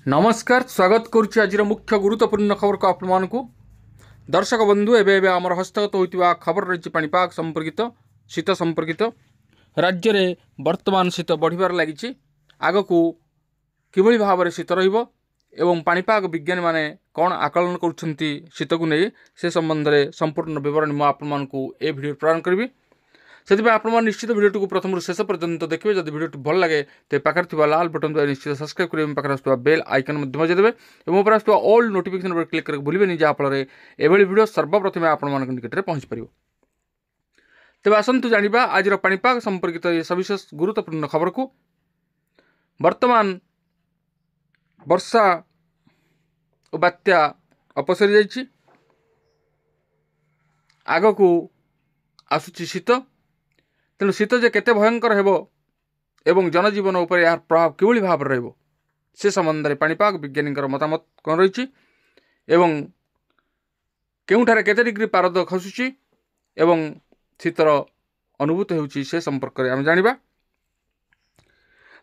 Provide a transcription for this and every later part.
नमस्कार स्वागत करुच्ची आज मुख्य गुरुत्वपूर्ण खबर को आपको दर्शक बंधु एवं आम हस्तगत होता खबर रही पाणीपाग संपर्कित शीत संपर्कित राज्य में वर्तमान शीत बढ़िबार लगी आग को किभली भाव में शीत एवं पाणीपाग विज्ञानी माने कौन आकलन करुछंती शीत को नहीं से संबंध में संपूर्ण विवरण मुझे ए भिडियो प्रदान करी से आप निश्चित भिडियो को प्रथम शेष पर्यंत देखिए जब भिडियो भल लगे तो पाखे लाल बटन द्वारा निश्चित सब्सक्राइब करेंगे पाखे बेल आइकन बजाइदेवे और आसुवा ऑल नोटिफिकेशन पर क्लिक करके भूलें जहाँफल एभली भिडियो सर्वप्रथम आपण निकट में पहुँच पार। तेज आसतु जाना आज पाणीपाग संपर्कित ये सविशेष गुरुत्वपूर्ण खबर को। वर्तमान वर्षा और बात्या अपसरी जा आग को आसुची शीत तेणु शीत जे केते भयंकर हेबो एवं जनजीवन उपर यार प्रभाव किभली भाव रहिबो से संबंध में पाणीपाग विज्ञानी मतामत कौन रही एवं केउठारे केते डिग्री पारद खसुची एवं शीतर अनुभूत होउची से संपर्क में आम जानिबा।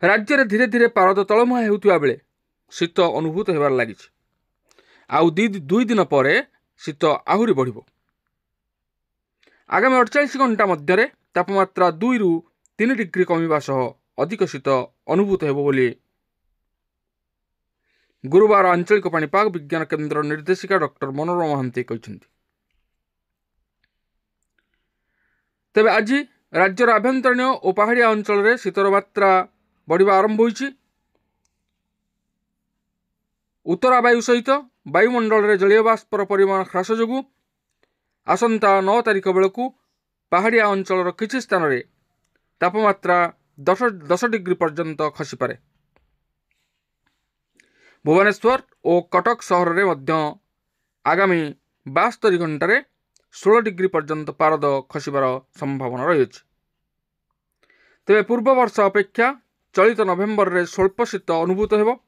राज्य में धीरे धीरे पारद तलमुहा हेउथिबा बेले शीत अनुभूत हेबार लागिछि। आउ दुई दिन पर शीत आहुरी बढ़िबो। आगामी 48 घंटा मध्य तापमात्रा 2 ରୁ 3 डिग्री कमिबा सह अधिक शीत अनुभूत हेबो बोली गुरुवार आंचलिक पाणीपाग विज्ञान केन्द्र निर्देशिका डॉक्टर मनोरमा महांती कहते। तेबे आज राज्यर आभ्यंतरीण और पहाड़िया अंचल में शीतर मात्रा बढ़िबा आरंभ होइछि। उत्तरा वायु सहित वायुमंडल में जलीय बाष्पर परिमाण ह्रास जोगु आसंता 9 तारिख बेलू पहाड़िया अंचल किछि स्थान में तापमात्रा 10 डिग्री पर्यंत खसीपे। भुवनेश्वर और कटक सहर में मध्य आगामी 72 घंटे 16 डिग्री पर्यंत पारद खसीबार संभावना रही। तेरे पूर्व वर्ष अपेक्षा चलित नवेम्बर में स्वल्प शीत अनुभूत हेबो।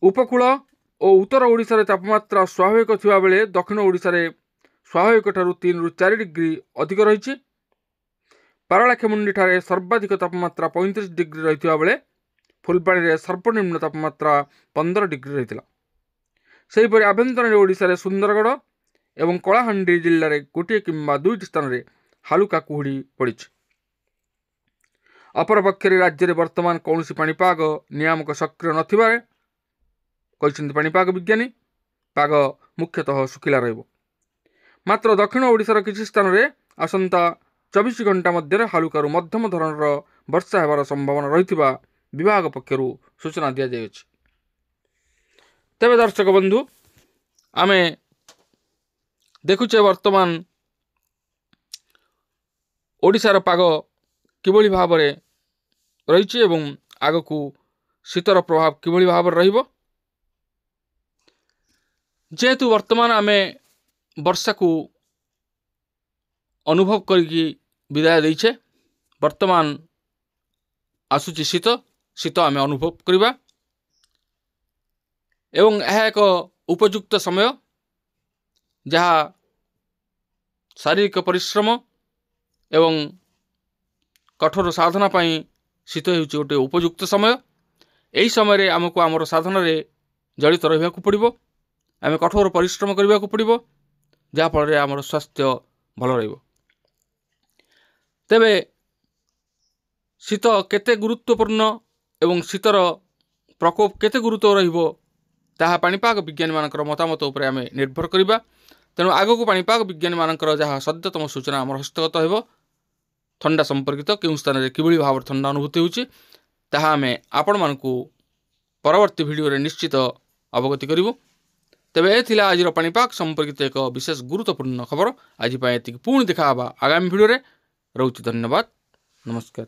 उपकूल और उत्तर ओडिशा तापमात्रा स्वाभाविक थिबा बेले दक्षिण ओडिशा रे स्वाभाविक ठारू 3 ରୁ 4 डिग्री अधिक रही। पारलाखेमुंडी ठारे सर्वाधिक तापमात्रा 35 डिग्री रही बेले फुलबाणी रे सर्वनिम्न तापमात्रा 15 डिग्री रही। सेहीपरि आभ्यंतरीण ओडिशा रे सुंदरगढ़ एवं कलाहांडी जिले में गोटे किंबा 2 स्थान में हालुका कुहुड़ी पड़ी। अपरपक्षे राज्य में वर्तमान कौन पाणीपाग नियामक सक्रिय नथिबारे कहते पाणीपाग विज्ञानी पाग मुख्यतः शुखिला रहिबो। मात्र दक्षिण ओडिशार किछि स्थान में आसंता 24 घंटा मध्य हालुकारु मध्यम धरणर वर्षा हेबार संभावना रहिथिबा विभाग पक्षरु सूचना दिया जायछि। तेबे दर्शक बंधु आमे देखुचे वर्तमान ओडिशार पाग किभली भाव में रही एवं आगकू शीतर प्रभाव किभली भाव में रहिबो। जेहेतु वर्तमान आमे वर्षा को अनुभव करके विदाय देछे वर्तमान आसुची शीत शीत आमे अनुभव करिबा एवं यह एक उपयुक्त समय जहाँ शारीरिक परिश्रम एवं कठोर साधना पाई शीत होउची गोटे उपयुक्त समय। यही समय आमको आमर साधन रे जड़ित रहा पड़ो। आम कठोर परिश्रम करने को पड़ो जहाँफल आमर स्वास्थ्य भल रहिबो। तेबे शीत केते गुरुत्वपूर्ण एवं शीतर प्रकोप केते गुरुत्व रहिबो ताहा पाणीपाग विज्ञानी मानकर मतामत उपरे आमे निर्भर करिबा। तेणु आगको पाणीपाग विज्ञानी मानकर जहाँ सद्यतम सूचना आमर हस्तगत हेबो ठंडा संपर्कित केउं स्थान में किभली भाव ठंडा अनुभूति होउची ताहा आमे आपण मानकू परवर्ती भिडियो रे निश्चित अवगति करिवु। तेबे ए थिला आज पाणीपाग संपर्कित एक विशेष गुरुत्वपूर्ण खबर। आज पुणी देखा आगामी भिडियो रे। रहुछि धन्यवाद नमस्कार।